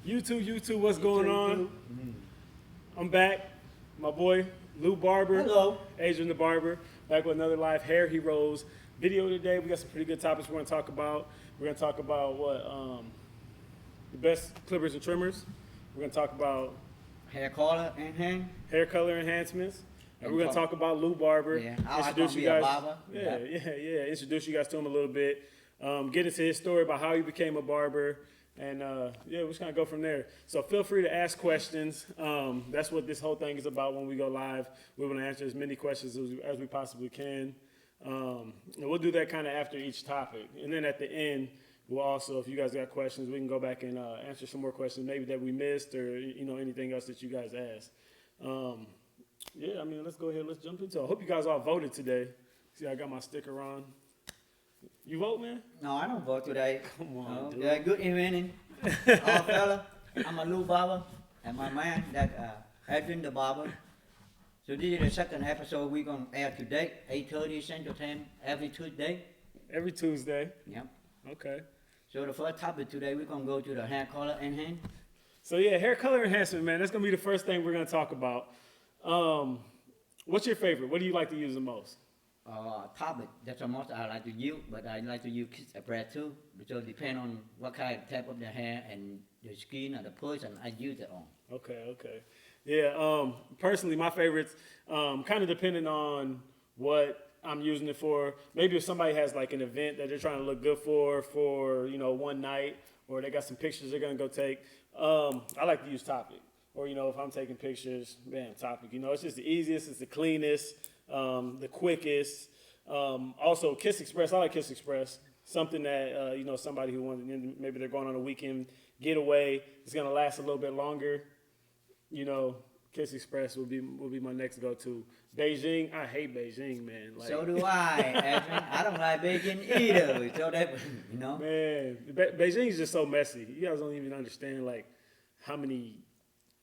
YouTube, what's going on? I'm back. My boy, Luo Barber. Hello. Adrin the Barber. Back with another live Hair Heroes video today. We got some pretty good topics we're going to talk about. We're going to talk about the best clippers and trimmers. We're going to talk about Hair color and hair color enhancements. And we're going to talk about Luo Barber. Yeah, I like to be a barber. Yeah. Introduce you guys to him a little bit. Get into his story about how he became a barber. And we're just gonna go from there. So feel free to ask questions. That's what this whole thing is about. When we go live, we're gonna answer as many questions as we possibly can. And we'll do that kind of after each topic. And then at the end, we'll also, if you guys got questions, we can go back and answer some more questions, maybe that we missed, or anything else that you guys asked. Let's go ahead. Let's jump into it. I hope you guys all voted today. See, I got my sticker on. You vote, man? No, I don't vote today. Come on, dude. Yeah, good evening, all fella. I'm a Luo Barber, and my man, that Adrin the Barber. So this is the second episode we're gonna air today, 8:30 Central Time, every Tuesday. Every Tuesday. Yep. Okay. So the first topic today, we're gonna go to the hair color enhance. So yeah, hair color enhancement, man. That's gonna be the first thing we're gonna talk about. What's your favorite? What do you like to use the most? Topic, that's the most I like to use, but I like to use kiss bread too, because it depends on what kind of type of the hair and the skin of the person I use it on. Okay. Yeah, personally, my favorites, kind of depending on what I'm using it for. Maybe if somebody has like an event that they're trying to look good for one night, or they got some pictures they're gonna go take, I like to use Toppik. Or, if I'm taking pictures, man, Toppik. It's just the easiest, it's the cleanest, the quickest. Also, Kiss Express. I like Kiss Express. Something that somebody who wants, maybe they're going on a weekend getaway. It's gonna last a little bit longer. Kiss Express will be my next go-to. Beijing. I hate Beijing, man. So do I, Adrin. I don't like Bigen either. So that Man, Beijing is just so messy. You guys don't even understand how many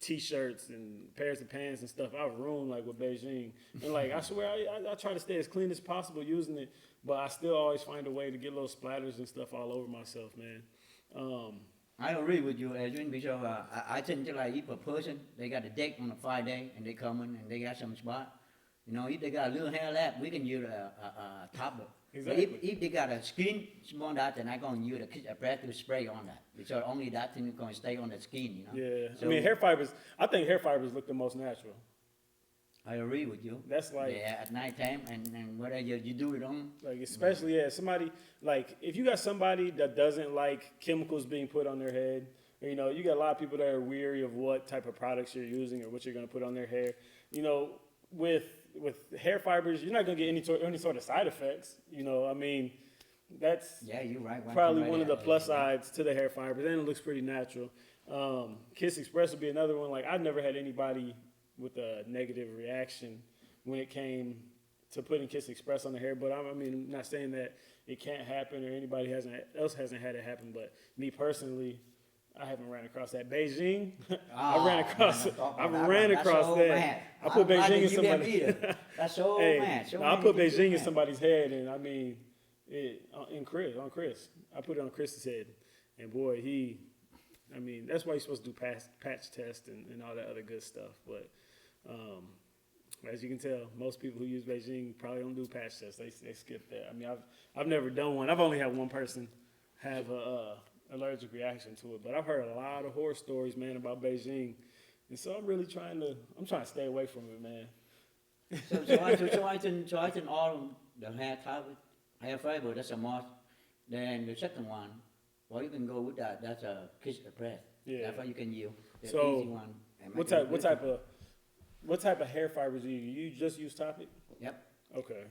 T-shirts and pairs of pants and stuff I've ruined with Beijing. And I swear I try to stay as clean as possible using it, but I still always find a way to get little splatters and stuff all over myself, man. I agree with you, Adrin, because I think if a person, they got a date on a Friday and they come in and they got some spot, if they got a little hair left, we can use a topper. Exactly. If they got a skin small that, then I'm going to use a breath to spray on that. Because only that thing is going to stay on the skin, Yeah. So, hair fibers, I think hair fibers look the most natural. I agree with you. That's at nighttime and whatever you do it on. Especially, somebody, if you got somebody that doesn't like chemicals being put on their head, or, you got a lot of people that are weary of what type of products you're using or what you're going to put on their hair. With hair fibers, you're not going to get any sort of side effects. That's you're right. probably one of the plus sides to the hair fibers, and it looks pretty natural. Kiss Express would be another one. I've never had anybody with a negative reaction when it came to putting Kiss Express on the hair, but I'm not saying that it can't happen or anybody else hasn't had it happen, but me personally, I haven't ran across that. Beijing, I ran across that. I put Beijing in somebody's head. That's so mad. I put Beijing in somebody's head, and on Chris. I put it on Chris's head, and boy, that's why you're supposed to do patch test and all that other good stuff. But as you can tell, most people who use Beijing probably don't do patch tests. They skip that. I've never done one. I've only had one person have a allergic reaction to it, but I've heard a lot of horror stories, man, about Beijing, and so I'm trying to stay away from it, man. So I think all the hair fiber, that's a must. Then the second one, well, you can go with that. That's a kiss breath. Yeah. That's what you can use. The easy one. What type of hair fibers do you use? You just use Toppik? Yep. Okay.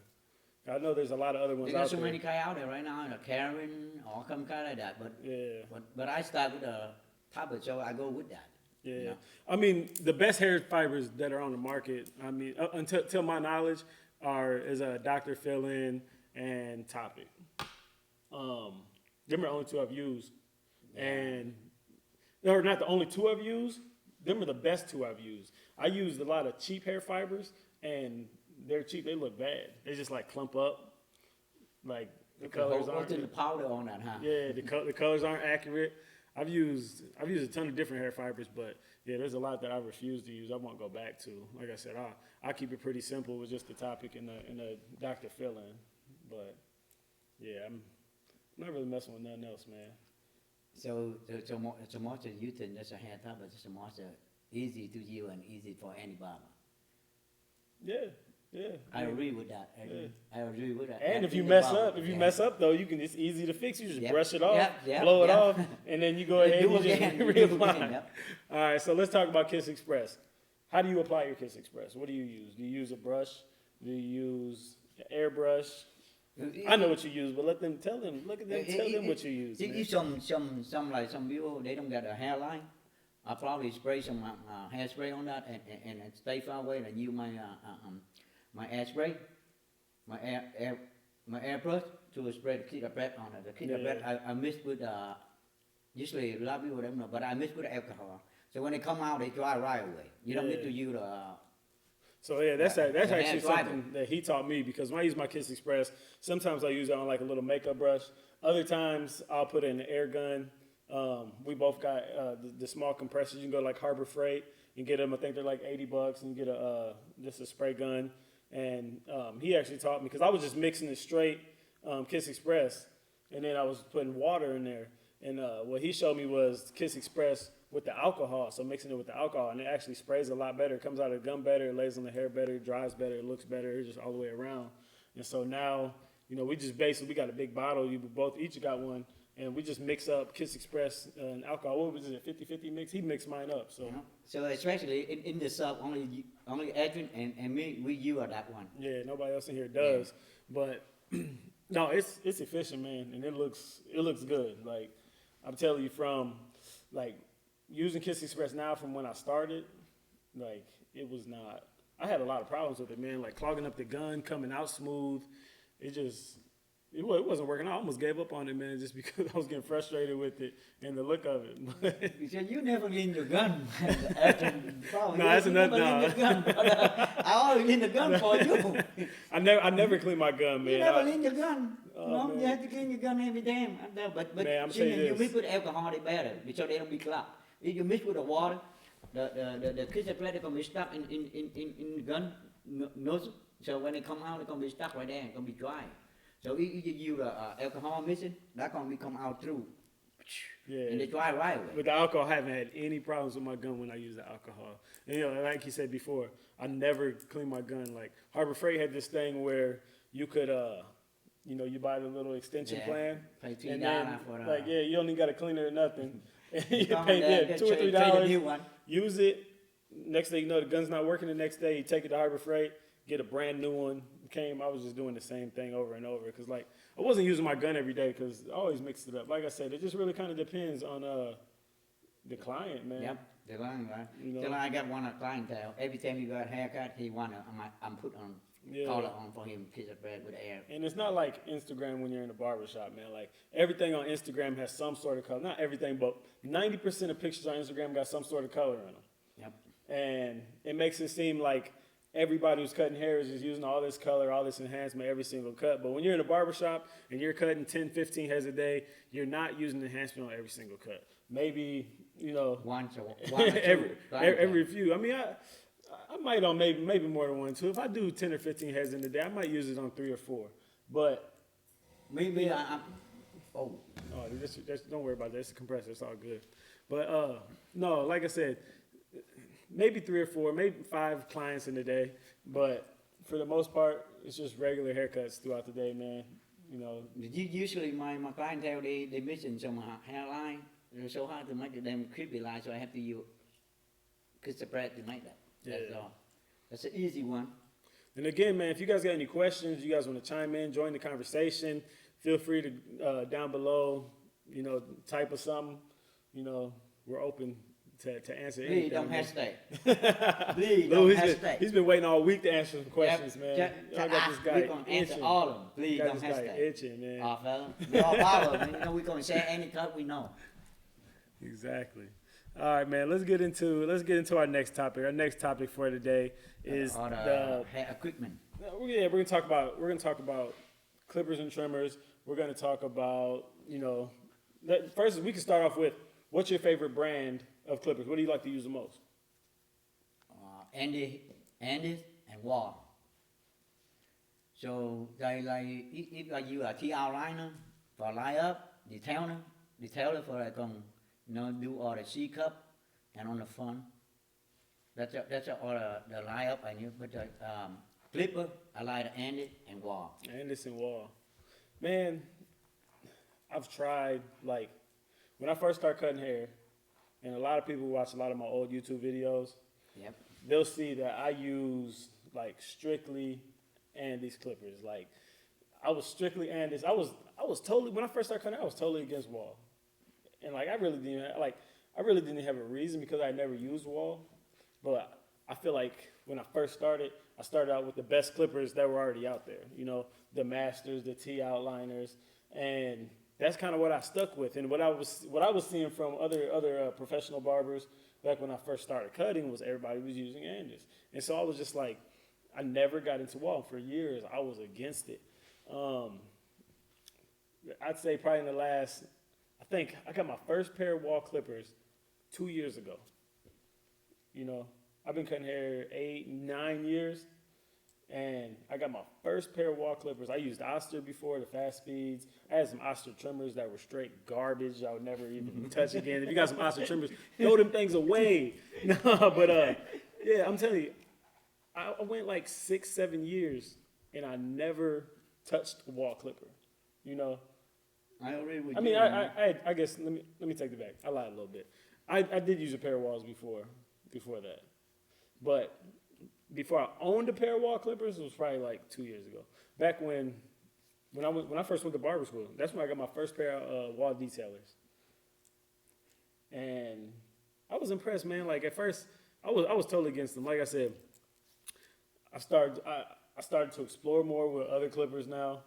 I know there's a lot of other ones out there. There's so many kind out there right now, Karen, all kind like that. But I start with the Toppik, so I go with that. Yeah. The best hair fibers that are on the market, until my knowledge, is a Dr. Fill-In and Toppik. Them are the only two I've used. And they're not the only two I've used. Them are the best two I've used. I used a lot of cheap hair fibers, and they're cheap. They look bad. They just clump up. The colors aren't. The powder on that, huh? Yeah, the colors aren't accurate. I've used a ton of different hair fibers, but yeah, there's a lot that I refuse to use. I won't go back to. Like I said, I keep it pretty simple with just the Toppik and the Dr. fill-in. But yeah, I'm not really messing with nothing else, man. So most of you think that's a hair top, but it's most easy to use and easy for any barber. Yeah, yeah. I agree with that. I agree with that. And if you the mess barber, up, mess up though, it's easy to fix. You just Yep. brush it off, Yep. blow it Yep. off, and then you go ahead and Do you again. just Do reapply. again, yep. All right, so let's talk about Kiss Express. How do you apply your Kiss Express? What do you use? Do you use a brush? Do you use an airbrush? I know what you use, but tell them what you use. You some people they don't got a hairline. I probably spray some hairspray on that and stay far away and use my hairspray, my airbrush to spray the kid breath on it. The kid breath I mix with usually a lot of people don't know, but I mix with alcohol. So when they come out, they dry right away. You don't need to use So yeah, that's actually hand something that he taught me, because when I use my Kiss Express, sometimes I use it on like a little makeup brush. Other times I'll put it in an air gun. We both got the small compressors. You can go to like Harbor Freight and get them. I think they're like $80 and get just a spray gun. And he actually taught me, because I was just mixing it straight Kiss Express, and then I was putting water in there. And what he showed me was Kiss Express with the alcohol, so mixing it with the alcohol, and it actually sprays a lot better. It comes out of the gun better, it lays on the hair better, it dries better, it looks better, just all the way around. And so now, we just we got a big bottle, each got one, and we just mix up Kiss Express and alcohol. What was it, 50-50 mix? He mixed mine up, so. So especially in the sub, only Adrin and me, we use that one. Yeah, nobody else in here does, but no, it's efficient, man, and it looks good. Like, I'm telling you, from like using Kiss Express now from when I started, like, it was not, I had a lot of problems with it, man, like clogging up the gun, coming out smooth. It wasn't working. I almost gave up on it, man, just because I was getting frustrated with it and the look of it. You said you never lean the gun. No, that's another. I always lean the gun for you. I never clean my gun, man. You never lean the gun. Man. You have to clean your gun every day. But Man, I'm see, saying you this. mix with alcohol, it's better because they don't be clogged. If you mix with the water, the crystal plate is gonna be stuck in the gun nozzle. So when they come out, it's gonna be stuck right there. It's gonna be dry. So if you use alcohol mixing, that's gonna be come out through. Yeah. And they dry right away. With the alcohol, I haven't had any problems with my gun when I use the alcohol. And like you said before, I never clean my gun. Like Harbor Freight had this thing where you could, you buy the little extension plan, Pay $3 and then for the. like you don't even got to clean it or nothing. You come pay there, $2 or trade a new $3, one. use it. Next thing you know, the gun's not working. The next day, you take it to Harbor Freight, get a brand new one. I was just doing the same thing over and over, because like I wasn't using my gun every day, because I always mixed it up. Like I said, it just really kind of depends on the client, man. Yep, the line, right? You know? Till I got one clientele. Every time he got a haircut, he wanna I'm put on collar on for him, kiss of bread with air. And it's not like Instagram when you're in a barbershop, man. Like everything on Instagram has some sort of color. Not everything, but 90% of pictures on Instagram got some sort of color in them. Yep. And it makes it seem like everybody who's cutting hair is just using all this color, all this enhancement, every single cut. But when you're in a barbershop and you're cutting 10, 15 heads a day, you're not using enhancement on every single cut. Maybe, Once or two. every few. I mean, I might on maybe more than one, too. If I do 10 or 15 heads in a day, I might use it on 3 or 4. But Maybe I'm. Oh. oh, don't worry about that. It's a compressor. It's all good. But no, like I said, maybe 3 or 4, maybe 5 clients in a day. But for the most part, it's just regular haircuts throughout the day, man. Usually my clientele they missing some hairline. It's so hard to make them creepy line, so I have to use crystal bread to make that. That's all. That's an easy one. And again, man, if you guys got any questions, you guys want to chime in, join the conversation, feel free to down below, type of something. We're open to answer anything. Please don't hesitate. Please don't hesitate. He's been waiting all week to answer some questions, man. I got this guy we're going to answer all of them. Please got don't this guy hesitate. itching, man. Fella. We're all power. We're going to share any cut we know. Exactly. All right, man. Let's get into our next topic. Our next topic for today is the hair equipment. We're gonna talk about clippers and trimmers. We're gonna talk about first we can start off with what's your favorite brand of clippers? What do you like to use the most? Andy and Wall. So they like if like you a T outliner for line up, detailer for like do all the C cup and on the front. That's all the line up I use. But the clipper I like the Andy and Wall. Anderson Wall. Man, I've tried, like, when I first started cutting hair, and a lot of people watch a lot of my old YouTube videos, Yep. they'll see that I use, like, strictly Andes clippers. Like, I was strictly Andes. I was totally, when I first started cutting hair, I was totally against Wall. And, like, I really didn't have a reason because I never used Wall. But I feel like when I first started, I started out with the best clippers that were already out there. You know, the Masters, the T outliners, and that's kind of what I stuck with. And what I was seeing from other professional barbers back when I first started cutting was everybody was using Andes. And so I was just like, I never got into Wall. For years, I was against it. I'd say probably in the last, I think I got my first pair of Wall clippers 2 years ago. You know, I've been cutting hair 8, 9 years, and I got my first pair of Wall clippers. I used Oster before, the fast speeds. I had some Oster trimmers that were straight garbage. I would never even touch again. If you got some Oster trimmers, throw them things away. No, but yeah, I'm telling you, I went like 6, 7 years, and I never touched a Wall clipper. You know, I agree with I you. mean, I guess let me take it back. I lied a little bit. I did use a pair of Walls before that, but before I owned a pair of Wall clippers, it was probably like 2 years ago. Back when I first went to barber school, that's when I got my first pair of Wall detailers, and I was impressed, man. Like at first, I was totally against them. Like I said, I started to explore more with other clippers now,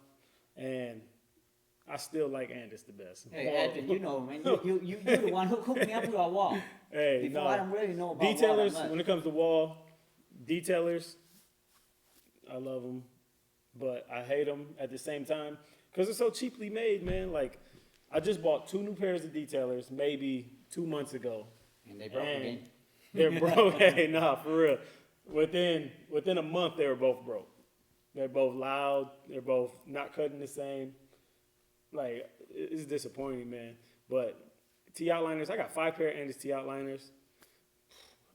and I still like Andes the best. Hey, Adrin, you know, man, you the one who hooked me up with a Wall. Hey, Before no. I don't really know about Detailers, Wall that when much. it comes to Wall, detailers, I love them, but I hate them at the same time because they're so cheaply made, man. Like, I just bought 2 new pairs of detailers maybe 2 months ago. And they broke again. They're broke. Hey, nah, for real. Within a month, they were both broke. They're both loud. They're both not cutting the same. Like, it's disappointing, man. But T outliners, I got 5 pair of Andes T outliners.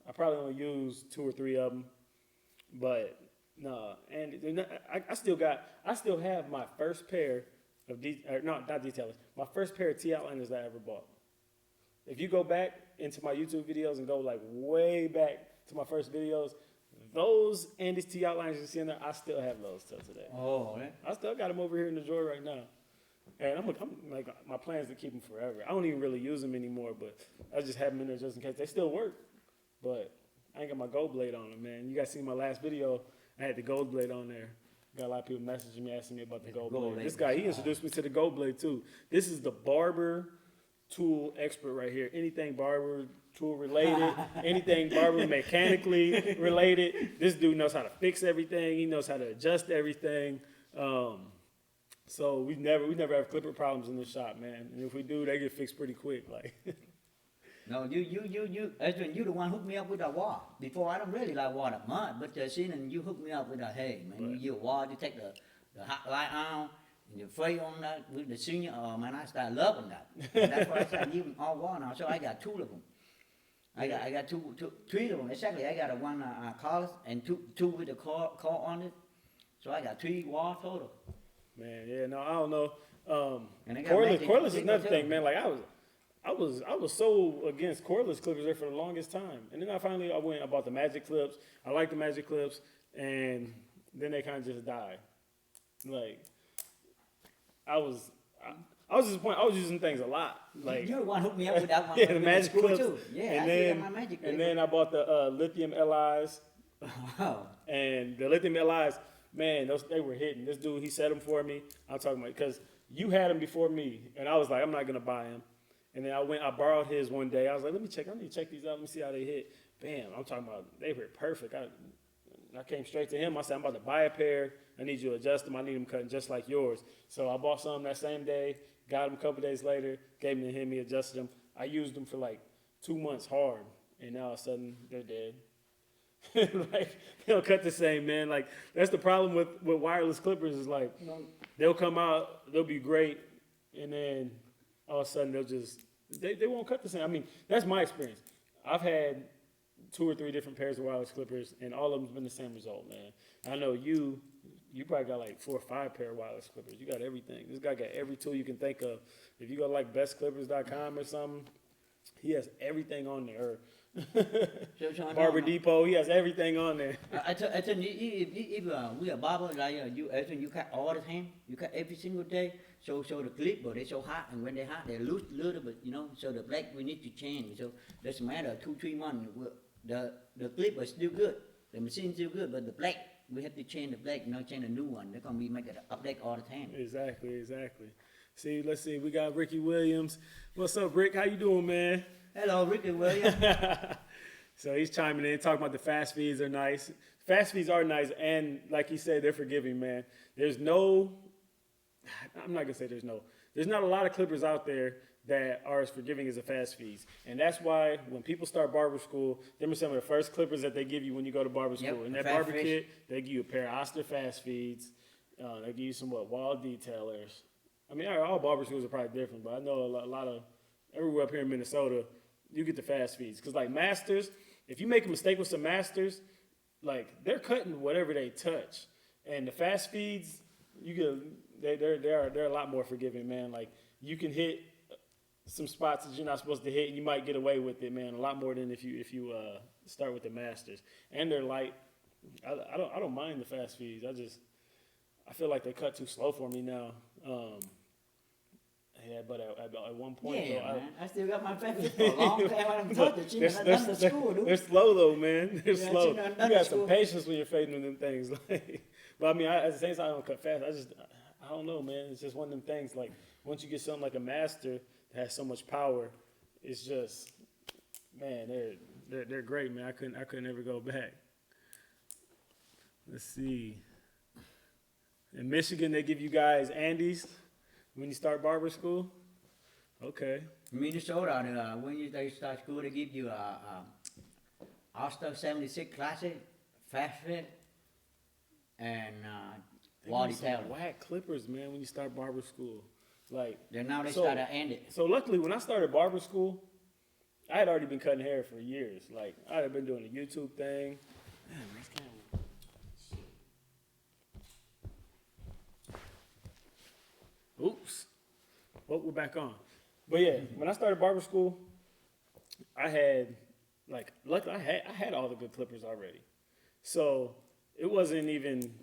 I probably only use 2 or 3 of them. But no, and I still have my first pair of not detailers. My first pair of T outliners that I ever bought. If you go back into my YouTube videos and go like way back to my first videos, those Andes T outliners you see in there, I still have those till today. Oh, man. I still got them over here in the drawer right now. And I'm like, my plan is to keep them forever. I don't even really use them anymore, but I just have them in there just in case. They still work, but I ain't got my gold blade on them, man. You guys seen my last video, I had the gold blade on there. Got a lot of people messaging me, asking me about the gold blade. This guy, he introduced me to the gold blade too. This is the barber tool expert right here. Anything barber tool related, anything barber mechanically related. This dude knows how to fix everything. He knows how to adjust everything. So we never have clipper problems in this shop, man. And if we do, they get fixed pretty quick. Like, No, Adrin, you the one hooked me up with a Wall. Before I don't really like Wall that much, but and you hooked me up with a hey, man, you Wall, you take the hot light on, and you fray on that with the senior, oh man, I started loving that. And that's why I started using all Wall now. So I got 2 of them. I got 3 of them. Exactly, I got a one collar and two with the core on it. So I got 3 Wall total. man, yeah, no, I don't know. And I got Cordless is magic another too. thing, man. Like I was so against cordless clippers there for the longest time, and then I bought the magic clips. I like the magic clips, and then they kind of just died. Like I was disappointed. I was using things a lot. Like You're the one who hooked me up with that one. yeah, the with magic screw clips. too. Yeah, and I then see my magic and clip. then I bought the lithium LIs. Wow. And the lithium LIs, man, they were hitting. This dude, he set them for me. I'm talking about because you had them before me, and I was like, I'm not gonna buy them. And then I borrowed his one day. I was like, I need to check these out. Let me see how they hit. Bam, I'm talking about they were perfect. I came straight to him. I said, I'm about to buy a pair. I need you to adjust them. I need them cutting just like yours. So I bought some that same day. Got them a couple days later, gave them to him, he adjusted them. I used them for like 2 months hard, and now all of a sudden they're dead. Like, they don't cut the same, man. Like, that's the problem with wireless clippers is like, they'll come out, they'll be great, and then all of a sudden they'll just, they won't cut the same. I mean, that's my experience. I've had 2 or 3 different pairs of wireless clippers, and all of them's been the same result, man. I know you probably got like 4 or 5 pair of wireless clippers. You got everything. This guy got every tool you can think of. If you go to like bestclippers.com or something, he has everything on there. Barber Depot, he has everything on there. I tell you, if we are barber like you, Adrin, you cut all the time. You cut every single day. So the clipper they're so hot, and when they're hot, they lose a little bit, you know. So the black we need to change. So doesn't matter 2-3 months. The clipper is still good. The machine still good, but the black we have to change the black, you know, change a new one. They're gonna be making an update all the time. Exactly. See, let's see. We got Ricky Williams. What's up, Rick? How you doing, man? Hello, Ricky Williams. So he's chiming in, talking about the fast feeds are nice. Fast feeds are nice, and like he said, they're forgiving, man. I'm not gonna say there's not a lot of clippers out there that are as forgiving as the fast feeds. And that's why when people start barber school, them are some of the first clippers that they give you when you go to barber school. Yep, In that barber kit, they give you a pair of Oster fast feeds. They give you some wall detailers. I mean, all barber schools are probably different, but I know a lot of, everywhere up here in Minnesota, you get the fast feeds. Because like masters, if you make a mistake with some masters, like they're cutting whatever they touch. And the fast feeds, they're a lot more forgiving, man. Like you can hit some spots that you're not supposed to hit, and you might get away with it, man. A lot more than if you start with the masters. And they're light. I don't mind the fast feeds. I feel like they cut too slow for me now. Yeah, but at one point, yeah, man. I still got my fast for a long time. I haven't touched it. I've done the school, dude. They're slow though, man. They're slow. You got some school. patience when you're fading them things. Like, but I mean, at the same time, I don't cut fast. I don't know, man. It's just one of them things. Like once you get something like a master that has so much power, it's just, man, they're great, man. I couldn't ever go back. Let's see. In Michigan, they give you guys Andes when you start barber school. Okay. Minnesota, when they start school, they give you Oster 76 Classic, Fast Fit, and Wally Taylor. Whack clippers, man, when you start barber school. Like then now they start to end it. So luckily, when I started barber school, I had already been cutting hair for years. Like I had been doing the YouTube thing. Damn, this camera. Oops. Well, we're back on. But yeah, when I started barber school, I had luckily I had all the good clippers already. So it wasn't even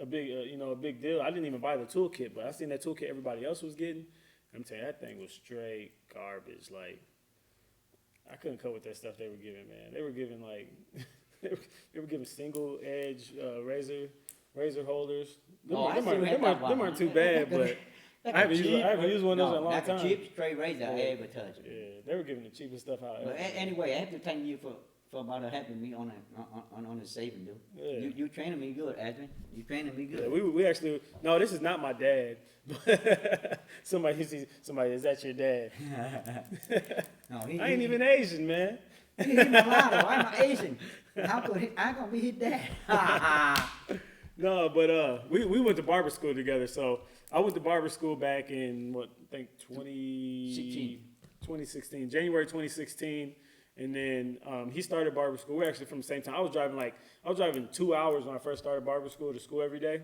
a big deal. I didn't even buy the toolkit, but I seen that toolkit everybody else was getting. I'm telling you, that thing was straight garbage. Like I couldn't cut with that stuff they were giving, man. They were giving like they were giving single edge razor holders. Them aren't too bad, but I haven't used one of those in a long time. Like a cheap straight razor I ever touched. Yeah, they were giving the cheapest stuff out. But anyway, I have to thank you for about helping me on the saving, dude. Yeah. You training me good, Adrin. You training me good. Yeah, we actually this is not my dad. somebody, is that your dad? No, I ain't even Asian, man. He's my model. I'm Asian. How could I gonna be his dad? No, but we went to barber school together. So I went to barber school back in 2016, January 2016, and then he started barber school. We're actually from the same time. I was driving 2 hours when I first started barber school to school every day,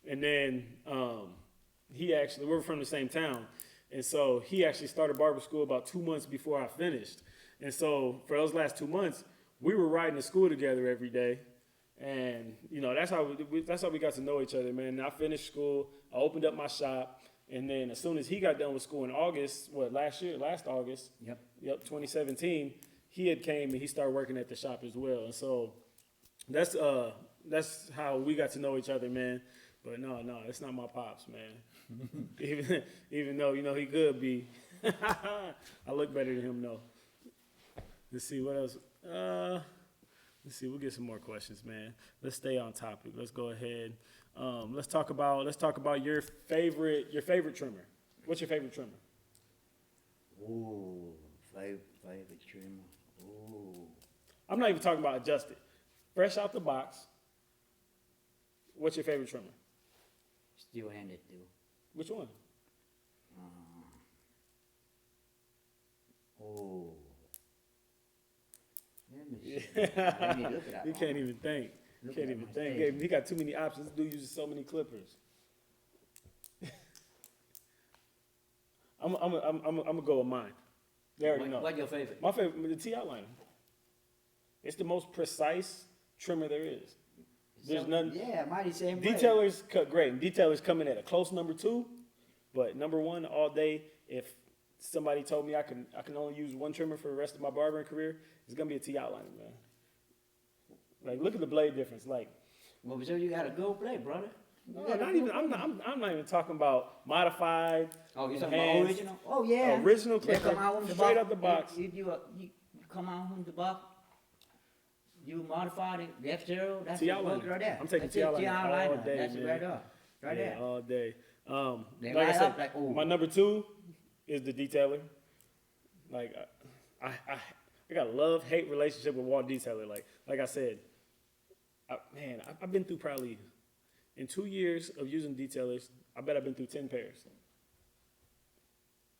and then we were from the same town, and so he actually started barber school about 2 months before I finished, and so for those last 2 months we were riding to school together every day. And that's how we got to know each other, man. And I finished school. I opened up my shop, and then as soon as he got done with school in August, last August, 2017, he had came and he started working at the shop as well. And so that's how we got to know each other, man. But no, it's not my pops, man. even though he could be. I look better than him, though. Let's see what else. Let's see. We'll get some more questions, man. Let's stay on topic. Let's go ahead. Let's talk about your favorite trimmer. What's your favorite trimmer? Ooh, favorite trimmer. Ooh. I'm not even talking about adjusted. Fresh out the box. What's your favorite trimmer? Still handed too. Which one? Oh. Let me see. Let me look it up. You can't even think. Look Can't at even my think. face. He got too many options. This dude uses so many clippers. I'm gonna go with mine. They already know. What's your favorite? My favorite, the T outliner. It's the most precise trimmer there is. There's none. Yeah, mighty same way. Detailers cut great. And detailers come in at a close number 2, but number 1 all day. If somebody told me I can only use one trimmer for the rest of my barbering career, it's gonna be a T outliner, man. Like, look at the blade difference. Like, Well, so you got a good blade, brother. no, not even. I'm not even talking about modified. Oh, you're talking about enhanced, original? Oh, yeah. Original They clipper, come out from the straight box. out the box. You come out from the box. You modified it, the F0, that's T it, work outliner. right there. I'm taking That's T it, outliner all day, That's it man. right there. Right Yeah, there. all day. They Like I light said, up like, ooh. my number 2 is the detailer. Like, I got a love-hate relationship with Walt Detailer. Like I said, I've been through probably, in 2 years of using detailers, I bet I've been through 10 pairs.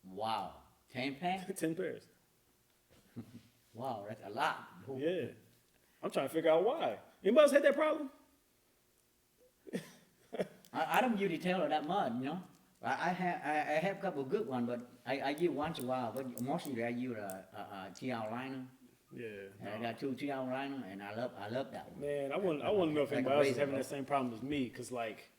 Wow. 10 packs? 10 pairs. Wow, that's a lot. Yeah. I'm trying to figure out why. Anybody else had that problem? I don't use detailer that much, you know. I have a couple of good ones, but I use once in a while. But mostly I use a T outliner. Yeah. And I got 2 T outliner, and I love that one. Man, I want to know if Like a anybody else is razor, having bro. that same problem as me, because, like,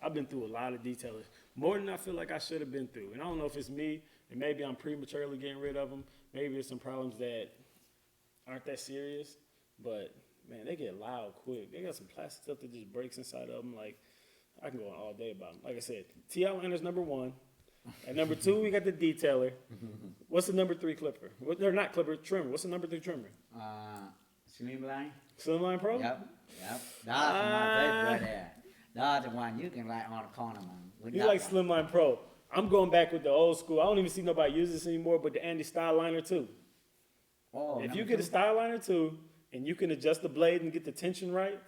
I've been through a lot of detailers. More than I feel like I should have been through. And I don't know if it's me, and maybe I'm prematurely getting rid of them. Maybe it's some problems that aren't that serious. But, man, they get loud quick. They got some plastic stuff that just breaks inside of them. Like, I can go on all day about them. Like I said, T outliner's number 1. At number 2, we got the detailer. What's the number 3 clipper? They're not clipper, trimmer. What's the number 3 trimmer? Slimline. Slimline Pro? Yep. That's my favorite right there. That's the one you can light on the corner, man. with You that like one. Slimline Pro. I'm going back with the old school. I don't even see nobody use this anymore, but the Andy Style Liner 2. Oh, If number you get a 2? Style Liner 2 and you can adjust the blade and get the tension right,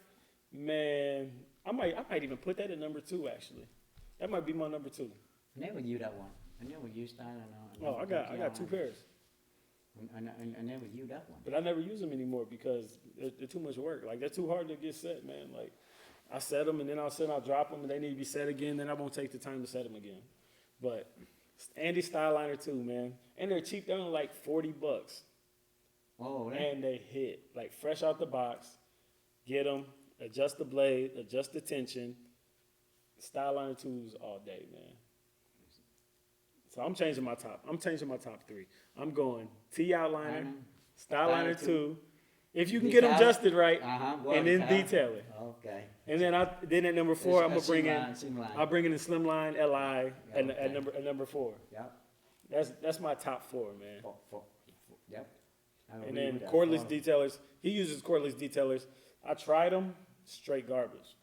man, I might even put that at number 2, actually. That might be my number 2. Never use that one. I never use styling on. Oh, I got 2 pairs. I never use that one. But I never use them anymore because they're too much work. Like, they're too hard to get set, man. Like, I set them and then I'll drop them and they need to be set again. Then I won't take the time to set them again. But Andy Style Liner 2, man. And they're cheap. They're only like $40. Oh, And they hit. Like, fresh out the box. Get them. Adjust the blade. Adjust the tension. Style Liner 2s all day, man. So I'm changing my top. I'm changing my top 3. I'm going T outliner, Style Liner 2. If you can get them Detailer? adjusted right, Well, and then detailer. detailer. Okay. And then at number 4, I'm gonna bring in. Slimline. I'll bring in the Slimline Li Yeah, okay. at number 4. Yep. That's my top 4, man. Yep. I And agree then with that. cordless detailers. He uses cordless detailers. I tried them, straight garbage.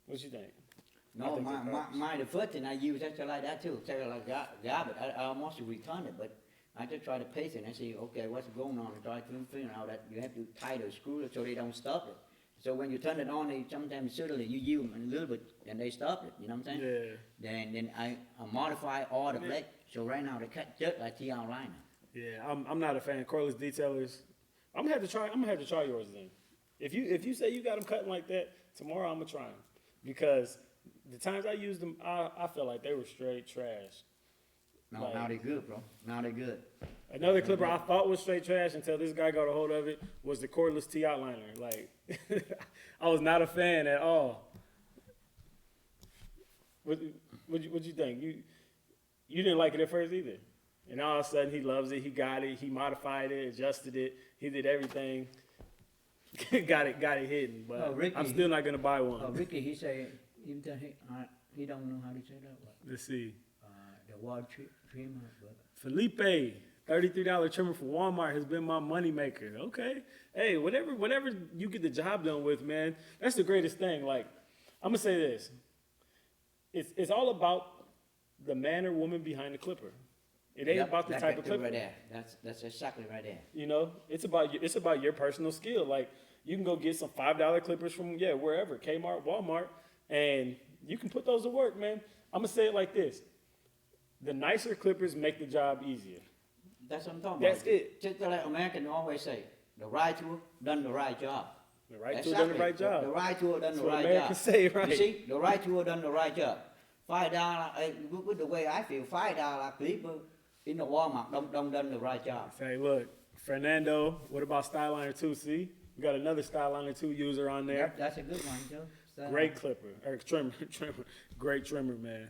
What you think? I No, think they're garbage. my the first thing I use actually like that too. Tell like garbage. I almost returned it, but I just try to paste it and see, okay, what's going on? And try to figure out that you have to tie the screw so they don't stop it. So when you turn it on, they sometimes suddenly you use them a little bit and they stop it. You know what I'm saying? Yeah. Then I modify all the blade. So right now they cut just like T outliner. Yeah, I'm not a fan of cordless detailers. I'm gonna have to try yours then. If you say you got them cutting like that, tomorrow I'm gonna try them because the times I used them, I felt like they were straight trash. No, Like- now they good, bro. Now they good. Another clipper I thought was straight trash until this guy got a hold of it was the cordless T outliner. Like, I was not a fan at all. What you think? You didn't like it at first either, and all of a sudden he loves it. He got it. He modified it, adjusted it. He did everything. got it hidden, but Oh, Ricky. I'm still not gonna buy one. Ricky, he say he don't know how to say that word. Let's see. The wall trimmer, but Felipe, $33 trimmer for Walmart has been my moneymaker. Okay. Hey, whatever you get the job done with, man, that's the greatest thing. Like, I'm gonna say this. It's all about the man or woman behind the clipper. It ain't about the type of clipper. Right there. That's exactly right there. You know, it's about your personal skill. Like you can go get some $5 clippers from wherever, Kmart, Walmart, and you can put those to work, man. I'm gonna say it like this: the nicer clippers make the job easier. That's what I'm talking That's about. it. Just like Americans always say, the right tool done the right job. The right tool done the right job. The right tool done the what right Americans job. say, right? You see, the right tool done the right job. $5, with the way I feel, $5 clipper in the Walmart don't done the right job. Say, look, Fernando, what about Styliner 2? See, we got another Styliner 2 user on there. That's a good one too. So, Great clipper, or trimmer, great trimmer, man.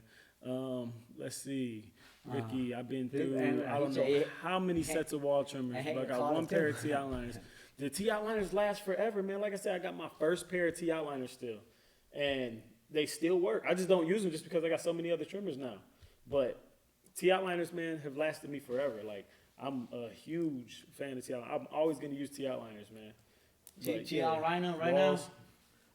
Let's see, Ricky, I've been through, I don't know how many sets of wall trimmers, but I got one pair of T-outliners. The T-outliners last forever, man. Like I said, I got my first pair of T-outliners still, and they still work. I just don't use them just because I got so many other trimmers now. But T-outliners, man, have lasted me forever. Like, I'm a huge fan of T-outliners. I'm always going to use T-outliners, man. T-outliner right now,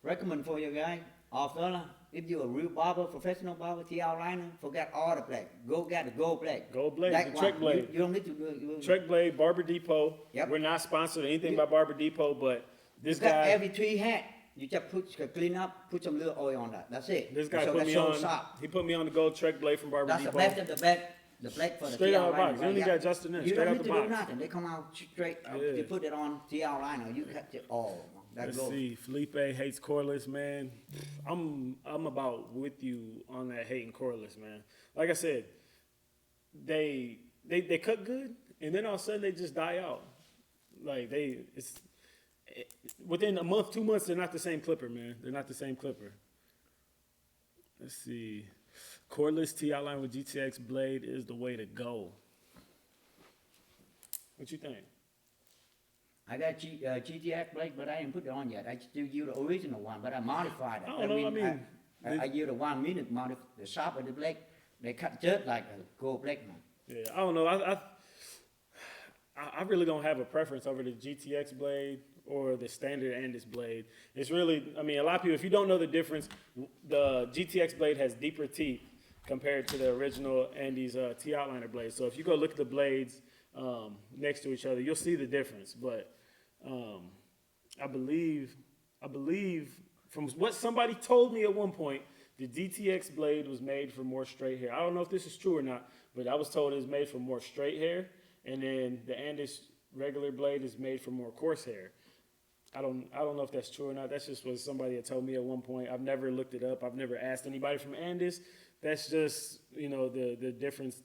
recommend for you guys, fella, if you're a real barber, professional barber, T-outliner, forget all the black. Go get the gold black. Gold blade, That the Trek one. blade. You don't need to do it. Trek blade, Barber Depot. Yep. We're not sponsored or anything by Barber Depot, but this You got guy, every tree hat. You just clean up, put some little oil on that. That's it. this guy so put that's me so on. sharp. He put me on the gold Trek blade from Barber That's Depot. the best of the black. The black for the Straight out of the T-outliner. box. You don't need to adjust it in. You Straight don't out need the to box. do nothing. They come out straight. You put it on T-outliner. You cut it all. Let's see. Felipe hates cordless, man. I'm about with you on that hating cordless, man. Like I said, they cut good, and then all of a sudden they just die out. Like within a month, 2 months, they're not the same clipper, man. They're not the same clipper. Let's see. Cordless T-outline with GTX blade is the way to go. What you think? I got GTX blade, but I didn't put it on yet. I still use the original one, but I modified it. I don't know. I use the 1 minute modif. The sharp of the blade, they cut just like a gold blade, man. Yeah, I don't know. I really don't have a preference over the GTX blade or the standard Andis blade. It's really, I mean, a lot of people, if you don't know the difference, the GTX blade has deeper teeth compared to the original Andis T-outliner blade. So if you go look at the blades next to each other, you'll see the difference. But I believe from what somebody told me at one point, the DTX blade was made for more straight hair. I don't know if this is true or not, but I was told it was made for more straight hair, and then the Andis regular blade is made for more coarse hair. I don't know if that's true or not. That's just what somebody had told me at one point. I've never looked it up. I've never asked anybody from Andis. That's just, you know, the difference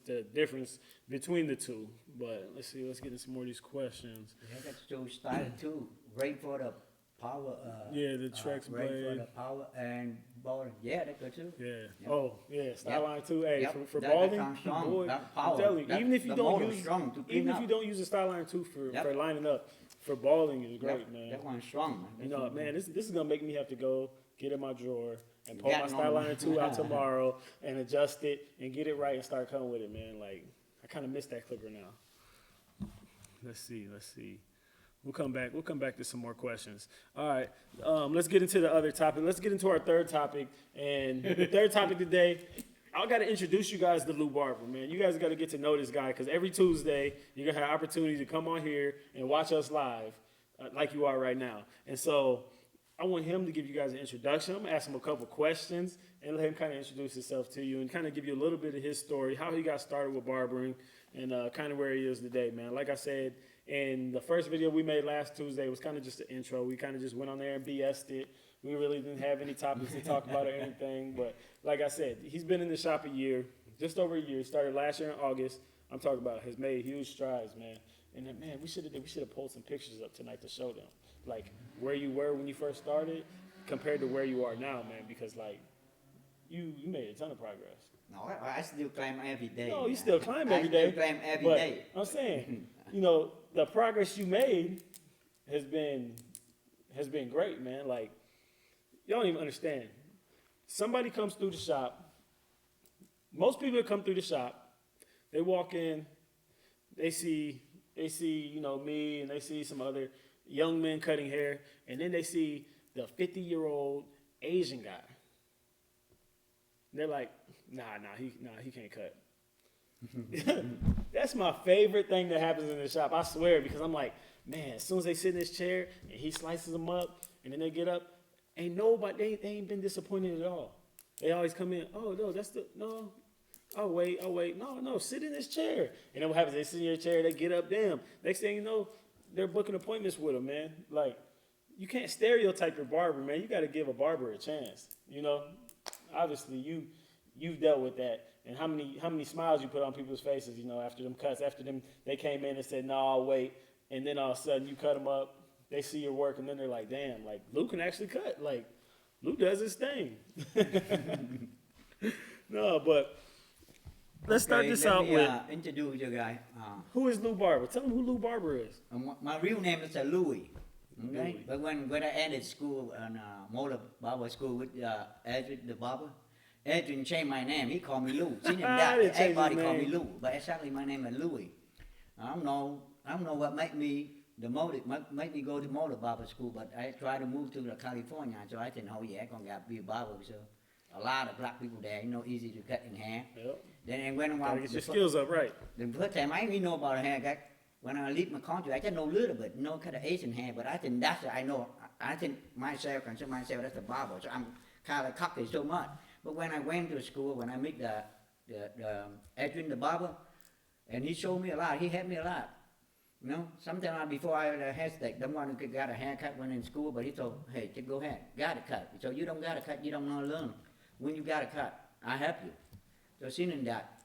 between the two. But let's see, let's get into some more of these questions. Yeah, that's still started too. Great for the power. Yeah, the Trex great for blade. the power and balding. Yeah, that's good too. Yeah. Yep. Oh, yeah. Styline too. Hey, Yep. for That balding, comes strong. boy, That I'm power. telling you, That- even if you the don't motor's use, strong to clean even if up. you don't use a Styline 2 for Yep. lining up, for balding is great, That- man. That one's strong, man. You know, man, this is gonna make me have to go get in my drawer and pull Got my it on. Styliner 2 out tomorrow and adjust it and get it right and start coming with it, man. Like, I kind of miss that clipper now. Let's see. We'll come back to some more questions. All right, let's get into the other topic. Let's get into our third topic. And the third topic today, I got to introduce you guys to Luo Barber, man. You guys got to get to know this guy because every Tuesday you're going to have opportunity to come on here and watch us live like you are right now. And so I want him to give you guys an introduction. I'm going to ask him a couple questions and let him kind of introduce himself to you and kind of give you a little bit of his story, how he got started with barbering, and kind of where he is today, man. Like I said, in the first video we made last Tuesday, it was kind of just an intro. We kind of just went on there and BS'd it. We really didn't have any topics to talk about or anything. But like I said, he's been in the shop a year, just over a year. Started last year in August. I'm talking about has made huge strides, man. And then, man, we should have pulled some pictures up tonight to show them, like where you were when you first started compared to where you are now, man. Because like you made a ton of progress. No, I still climb every day. No, man. you still climb every day. I still climb every but day. I'm saying, you know, the progress you made has been great, man. Like, you don't even understand. Somebody comes through the shop. Most people that come through the shop, they walk in, they see, you know, me, and they see some other young men cutting hair, and then they see the 50-year-old Asian guy. They're like, He can't cut. That's my favorite thing that happens in the shop. I swear, because I'm like, man, as soon as they sit in this chair and he slices them up and then they get up, ain't nobody, they ain't been disappointed at all. They always come in, oh, no, no. Oh, wait. No, sit in this chair. And then what happens? They sit in your chair, they get up, damn. Next thing you know, they're booking appointments with them, man. Like, you can't stereotype your barber, man. You got to give a barber a chance. You know, obviously you've dealt with that. And how many smiles you put on people's faces, you know, after them cuts, after them, they came in and said, no, I'll wait. And then all of a sudden you cut them up, they see your work, and then they're like, damn, like, Lou can actually cut. Like, Lou does his thing. No, but let's start this out with. Introduce you guys. Who is Luo Barber? Tell them who Luo Barber is. My real name is Louis. Okay, Louis. but when I ended school and Motor Barber School with Adrin the barber, Adrin changed my name. He called me Lou. Since that, everybody called me Lou, but exactly my name is Louis. I don't know what made me make me go to Motor Barber School, but I tried to move to California, so I said, oh yeah, I'm gonna be a barber. So a lot of black people there, easy to cut in hair. Yep. Then when Gotta get your skills up right. the first time I didn't know about haircut. When I leave my country, I just know a little bit, kind of Asian hair, but I think that's I know. I think consider myself as a barber, so I'm kind of cocky so much. But when I went to school, when I meet the Adrin the barber, and he showed me a lot, he helped me a lot. You know, sometimes before I had a hairstyle, the one who got a haircut when in school, but he told, hey, just go ahead, got a cut. So you don't got a cut, you don't know to learn. When you got a cut, I help you. So seeing that,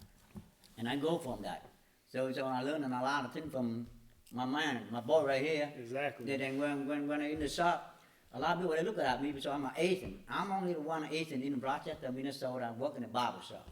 and I go from that. So I learned a lot of things from my man, my boy right here. Exactly. Then when I'm in the shop, a lot of people they look at me because I'm an Asian. I'm only the one Asian in Rochester, Minnesota, working at barber shop.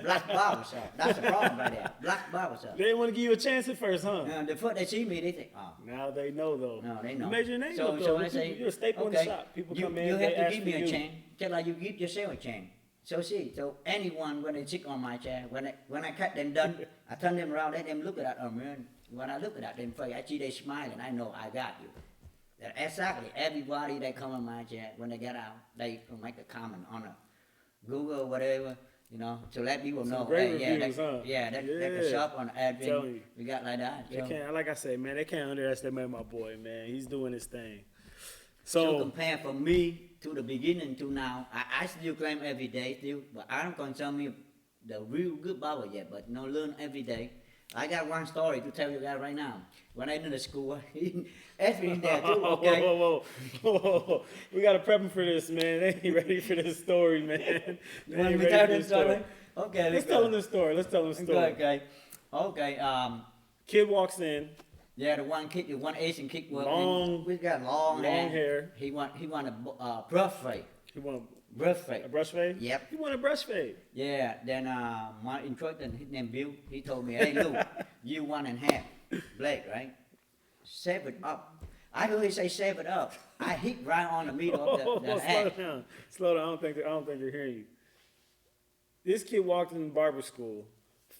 Black barber shop. That's the problem right there. Black barber shop. They didn't want to give you a chance at first, huh? The first they see me, they think, oh. Now they know, though. No, they know. You made your name So up, though. I say, You're a staple in the shop. People come in, you they have to ask give for me a you. chain, just like you give yourself a chain. So anyone when they sit on my chair, when I cut them done, I turn them around, let them look at that. Oh man, when I look at them, I see they smiling. I know I got you. That exactly everybody that come on my chair when they get out, they make a comment on a Google or whatever, to let people know. Great Hey, reviews, huh? They can shop on Adrin. We got like that. They can't, like I say, man, they can't underestimate my boy, man. He's doing his thing. So compare from me to the beginning to now, I still claim every day still, but I don't consider me the real good barber yet, but learn every day. I got one story to tell you guys right now. When I in the school, Adrin there too, okay? Whoa. We got to prep him for this, man. They ain't ready for this story, man. You want me to tell this story? Okay, let's tell him the story. Okay, kid walks in. Yeah, the one Asian kid we got long hair. He want a brush fade. He want brush fade. A brush fade? Yep. He want a brush fade. Yeah. Then my instructor, his name Bill, he told me, hey Lou, you 1.5 blade, right? Save it up. I heard he say save it up. I hit right on the middle of the head. Slow down. I don't think they're hearing you. This kid walked in barber school,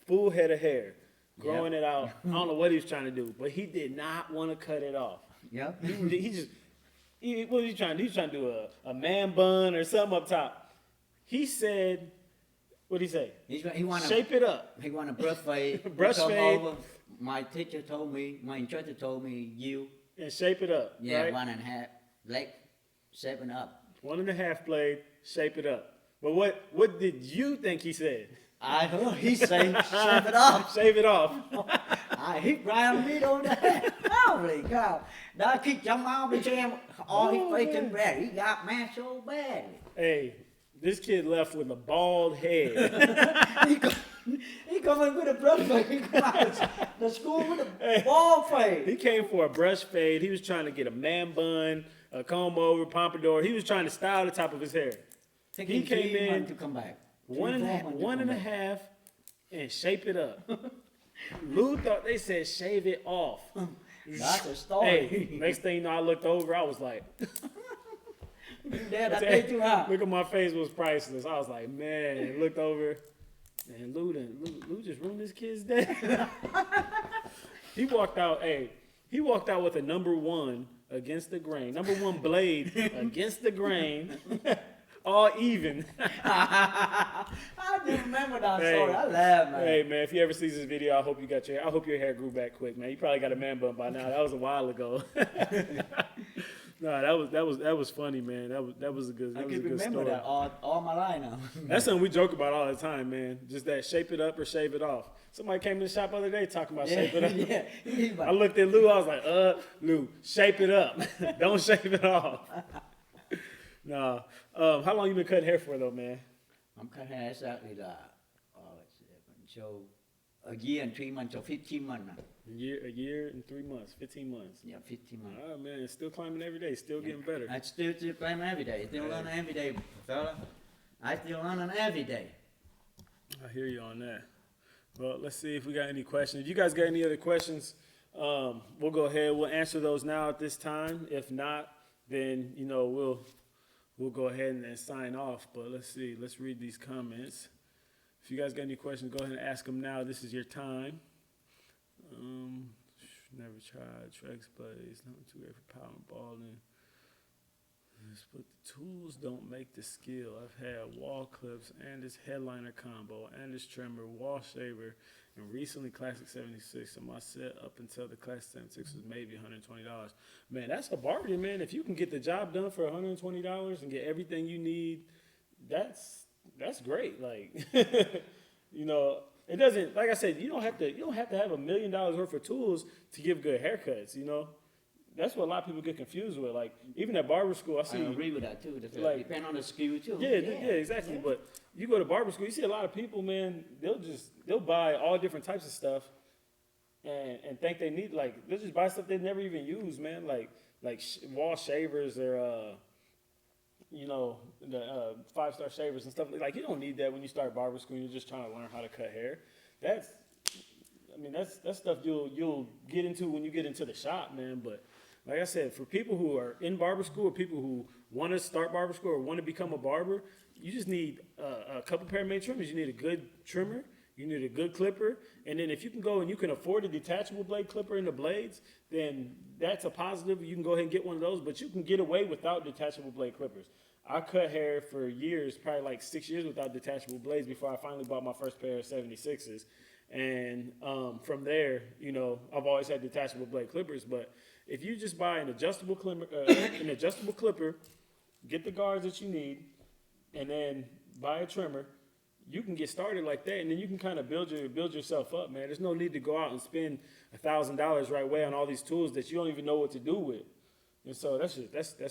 full head of hair. Growing it out. I don't know what he was trying to do, but he did not want to cut it off. Yep. What was he trying to do? He was trying to do a man bun or something up top. He said, what did he say? He want to shape it up. He want a brush fade. Brush fade. Over. My teacher told me, my instructor told me, and shape it up. Yeah, right? 1.5 blade, shape it up. 1.5 blade, shape it up. But what did you think he said? I heard he say, shave it off. Shave it off. I hit right on the middle of the head. Holy cow. That kid jumped out of the chair, all his face and bread. He got mad so badly. Hey, this kid left with a bald head. he come in with a brush fade. He come out the school with a bald fade. He came for a brush fade. He was trying to get a man bun, a comb over, pompadour. He was trying to style the top of his hair. He came in to come back. 1.5 and shape it up. Lou thought they said shave it off. That's a story. Hey, next thing you know, I looked over. I was like, look at my face was priceless. I was like, man, looked over. Man, Lou just ruined this kid's day. He walked out with a number 1 against the grain. Number 1 blade against the grain. All even. I didn't remember that Hey. story. I laughed, man. Hey man, if you ever see this video, I hope your hair grew back quick, man. You probably got a man bun by now. That was a while ago. No, that was funny, man. That was a good I that was a can good remember story. that all my life now. That's something we joke about all the time, man. Just that shape it up or shave it off. Somebody came in the shop the other day talking about shape it up. Yeah. He's I like, looked at Lou, I was like, Lou, shape it up. Don't shave it off. No. How long you been cutting hair for though, man? I'm cutting hair exactly so a year and 3 months, so 15 months now. A year and 3 months, 15 months. Yeah, 15 months. All right, man, it's still climbing every day, still getting better. I still climb every day. Still learning every day, fella. I still learning every day. I hear you on that. Well, let's see if we got any questions. If you guys got any other questions, we'll go ahead. We'll answer those now at this time. If not, then we'll go ahead and sign off. But let's see. Let's read these comments. If you guys got any questions, go ahead and ask them now. This is your time. Never tried Trex plays. Not too great for power and balling. But the tools don't make the skill. I've had wall clips and this headliner combo and this trimmer, wall shaver, and recently Classic 76. So my set up until the Classic 76 was maybe $120. Man, that's a bargain, man. If you can get the job done for $120 and get everything you need, that's great. Like, it doesn't, like I said, you don't have to have $1 million worth of tools to give good haircuts, That's what a lot of people get confused with. Like, even at barber school, I see. I agree with that too. Like, depend on the skill too. Yeah, exactly. Yeah. But you go to barber school, you see a lot of people, man. They'll buy all different types of stuff, and think they need, like, they'll just buy stuff they never even use, man. Like wall shavers or the 5-star shavers and stuff. Like, you don't need that when you start barber school. You're just trying to learn how to cut hair. That's stuff you'll get into when you get into the shop, man. But like I said, for people who are in barber school or people who want to start barber school or want to become a barber, you just need a couple pair of main trimmers. You need a good trimmer. You need a good clipper. And then if you can go and you can afford a detachable blade clipper in the blades, then that's a positive. You can go ahead and get one of those, but you can get away without detachable blade clippers. I cut hair for years, probably like 6 years without detachable blades before I finally bought my first pair of 76s. And from there, I've always had detachable blade clippers. But if you just buy an adjustable clipper, get the guards that you need, and then buy a trimmer, you can get started like that, and then you can kind of build yourself up, man. There's no need to go out and spend $1,000 right away on all these tools that you don't even know what to do with. And so that's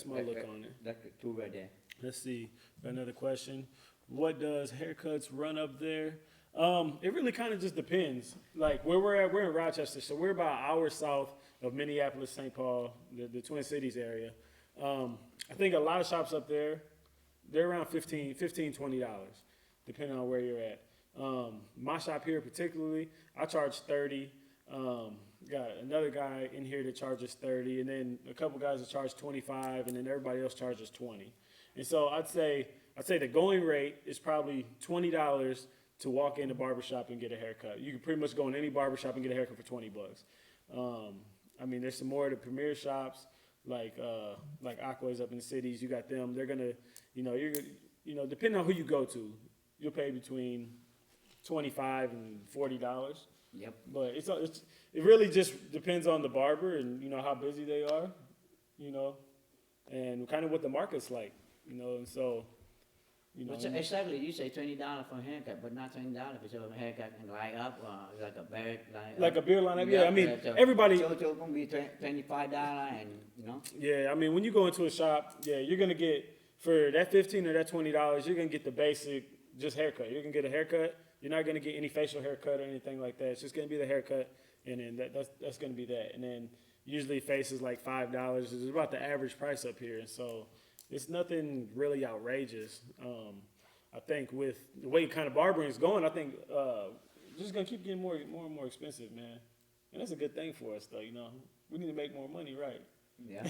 my look on it. That's the tool right there. Let's see. Got another question. What does haircuts run up there? It really kind of just depends. Like where we're at, we're in Rochester, so we're about an hour south of Minneapolis, St. Paul, the Twin Cities area. I think a lot of shops up there, they're around $15, $20, depending on where you're at. My shop here particularly, I charge $30. Got another guy in here that charges $30, and then a couple guys that charge $25, and then everybody else charges $20. And so I'd say the going rate is probably $20 to walk in the barbershop and get a haircut. You can pretty much go in any barbershop and get a haircut for $20. There's some more of the premier shops like Aqua's up in the cities. You got them. They're gonna, depending on who you go to, you'll pay between $25 and $40. Yep. But it really just depends on the barber and how busy they are, and kind of what the market's like, and so. Exactly, you say $20 for a haircut, but not $20 for a haircut and light up, like a beard line. Like a beard line up, yeah. Everybody. So it's gonna be $25 and Yeah, when you go into a shop, you're gonna get for that $15 or that $20, you're gonna get the basic just haircut. You're gonna get a haircut. You're not gonna get any facial haircut or anything like that. It's just gonna be the haircut, and then that's gonna be that. And then usually face is like $5. It's about the average price up here, and so. It's nothing really outrageous. I think with the way kind of barbering is going, I think it's just gonna keep getting more and more expensive, man. And that's a good thing for us, though. We need to make more money, right? Yeah.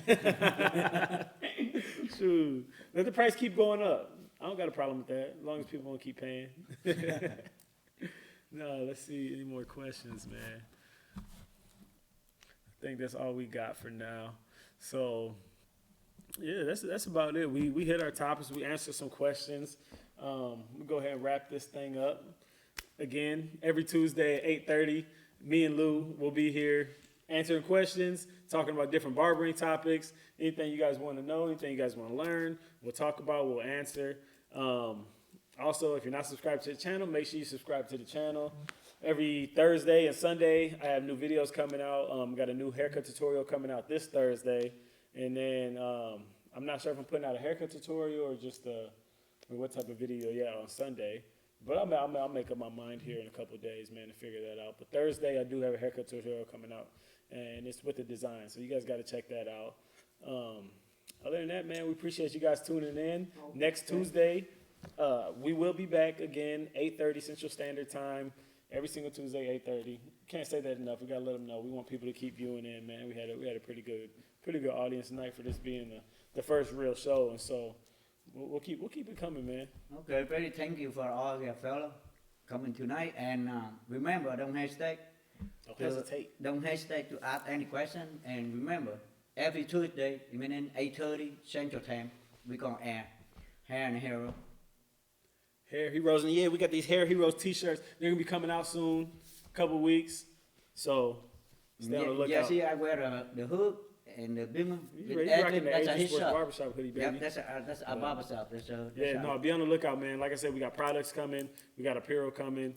Shoot, let the price keep going up. I don't got a problem with that, as long as people want to keep paying. No, let's see any more questions, man. I think that's all we got for now. So. Yeah, that's about it. We hit our topics. We answered some questions. We'll go ahead and wrap this thing up. Again, every Tuesday at 8:30, me and Lou will be here answering questions, talking about different barbering topics, anything you guys want to know, anything you guys want to learn, we'll talk about, we'll answer. Also, if you're not subscribed to the channel, make sure you subscribe to the channel. Every Thursday and Sunday, I have new videos coming out. Got a new haircut tutorial coming out this Thursday. And then I'm not sure if I'm putting out a haircut tutorial or just what type of video on Sunday. But I'll make up my mind here in a couple of days, man, to figure that out. But Thursday, I do have a haircut tutorial coming out, and it's with the design. So you guys got to check that out. Other than that, man, we appreciate you guys tuning in. Next Tuesday, we will be back again, 8:30 Central Standard Time. Every single Tuesday, 8:30. Can't say that enough. We gotta let them know. We want people to keep viewing in, man. We had a pretty good audience tonight for this being the first real show, and so we'll keep it coming, man. Okay, very thank you for all your fellow coming tonight, and remember, don't hesitate. Don't hesitate to ask any question, and remember, every Tuesday, evening 8:30 Central Time, we're gonna air Hair and Hero. Hair Heroes, and yeah, we got these Hair Heroes t-shirts. They're gonna be coming out soon, a couple weeks. So stay on the lookout. Yeah, see, I wear the hood and the Bigen. You rocking the That's a Adrin his Sports shop. Barbershop hoodie, baby. Yep, that's a barbershop. Be on the lookout, man. Like I said, we got products coming. We got apparel coming.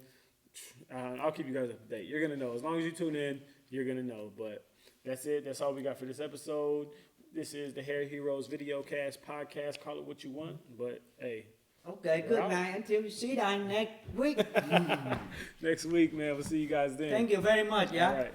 I'll keep you guys up to date. You're gonna know. As long as you tune in, you're gonna know. But that's it. That's all we got for this episode. This is the Hair Heroes Videocast podcast. Call it what you want, but hey. Okay, good night. Until we see you next week. Next week, man. We'll see you guys then. Thank you very much, yeah? All right.